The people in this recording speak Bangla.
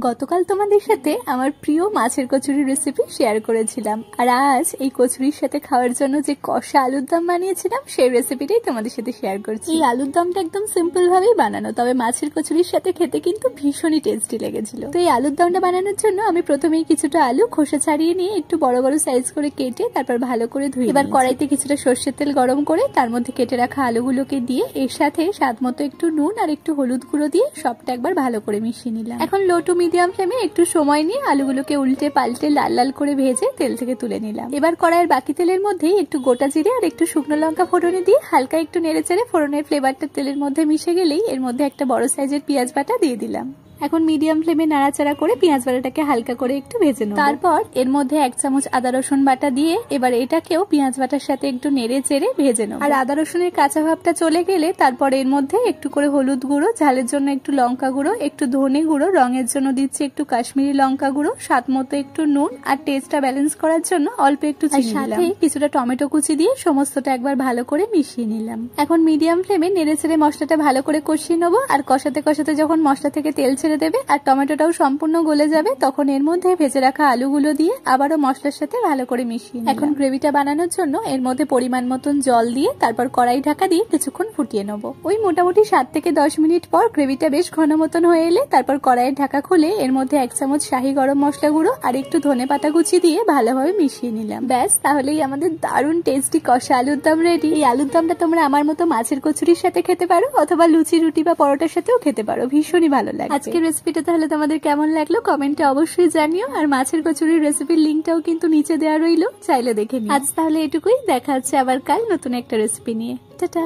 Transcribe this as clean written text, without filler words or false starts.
গতকাল তোমাদের সাথে আমার প্রিয় মাছের কচুরি রেসিপি শেয়ার করেছিলাম, আর আজ এই কচুরির সাথে খাওয়ার জন্য যে কষা আলুর দম বানিয়েছিলাম সেই রেসিপিটাই তোমাদের সাথে শেয়ার করছি। এই আলুর দমটা একদম সিম্পল ভাবেই বানানো, তবে মাছের কচুরির সাথে খেতে কিন্তু ভীষণই টেস্টি লেগেছিল। তো এই আলুর দমটা বানানোর জন্য আমি প্রথমেই কিছুটা আলু খোসা ছাড়িয়ে নিয়ে একটু বড় বড় সাইজ করে কেটে তারপর ভালো করে ধুয়ে এবার কড়াইতে কিছুটা সর্ষের তেল গরম করে তার মধ্যে কেটে রাখা আলুগুলোকে দিয়ে এর সাথে স্বাদ মতো একটু নুন আর একটু হলুদ গুঁড়ো দিয়ে সবটা একবার ভালো করে মিশিয়ে নিলাম। এখন লো টু মিডিয়াম ফ্লেমে একটু সময় নিয়ে আলুগুলোকে উল্টে পাল্টে লাল লাল করে ভেজে তেল থেকে তুলে নিলাম। এবার কড়াইয়ের বাকি তেলের মধ্যে একটু গোটা জিরে আর একটু শুকনো লঙ্কা ফোড়নে দিয়ে হালকা একটু নেড়েচেড়ে ফোড়নের ফ্লেভারটা তেলের মধ্যে মিশে গেলেই এর মধ্যে একটা বড় সাইজের পেঁয়াজ বাটা দিয়ে দিলাম। এখন মিডিয়াম ফ্লেমে নাড়াচাড়া করে পেঁয়াজ বাটাটাকে হালকা করে একটু ভেজে নেব। তারপর এর মধ্যে 1 চামচ আদা রসুন বাটা দিয়ে এবার এটাকেও পেঁয়াজ বাটার সাথে একটু নেড়ে চেড়ে ভেজে নেব। আর আদা রসুনের কাঁচা ভাবটা চলে গেলে তারপর এর মধ্যে একটু করে হলুদ গুঁড়ো, ঝালের জন্য একটু লঙ্কা গুঁড়ো, একটু ধনে গুঁড়ো, রঙের জন্য দিচ্ছি একটু কাশ্মীরি লঙ্কা গুঁড়ো, স্বাদ মতো একটু নুন আর টেস্টটা ব্যালেন্স করার জন্য অল্প একটু চিনি দিলাম। কিছুটা টমেটো কুচি দিয়ে সমস্তটা একবার ভালো করে মিশিয়ে নিলাম। এখন মিডিয়াম ফ্লেমে নেড়ে চেড়ে মশলাটা ভালো করে কষিয়ে নেবো। আর কষাতে কষাতে যখন মশলা থেকে তেল ছেড়ে দেবে আর টমেটোটাও সম্পূর্ণ গলে যাবে তখন এর মধ্যে ভেজে রাখা আলুগুলো দিয়ে আবারও মশলার সাথে ভালো করে মিশিয়ে নিলাম। এখন গ্রেভিটা বানানোর জন্য এর মধ্যে পরিমাণ মতন জল দিয়ে তারপর কড়াই ঢাকা দিয়ে কিছুক্ষণ ফুটিয়ে নেব। ওই মোটামুটি 7 থেকে 10 মিনিট পর গ্রেভিটা বেশ ঘন মতন হয়ে এলে তারপর কড়াইয়ের ঢাকা খুলে এর মধ্যে 1 চামচ শাহি গরম মশলা গুঁড়ো আর একটু ধনেপাতা কুচি দিয়ে ভালোভাবে মিশিয়ে নিলাম। ব্যাস, তাহলেই আমাদের দারুণ টেস্টি কষা আলুর দম রেডি। এই আলুর দমটা তোমরা আমার মতো মাছের কচুরির সাথে খেতে পারো অথবা লুচি, রুটি বা পরোটার সাথেও খেতে পারো, ভীষণই ভালো লাগে। আজকের রেসিপিটা তাহলে তোমাদের কেমন লাগলো কমেন্টে অবশ্যই জানিও। আর মাছের কচুরির রেসিপির লিংকটাও কিন্তু নিচে দেওয়া রইলো, চাইলে দেখে নিও। আজ তাহলে এটুকুই, দেখা হচ্ছে আবার কাল নতুন একটা রেসিপি নিয়ে। টাটা।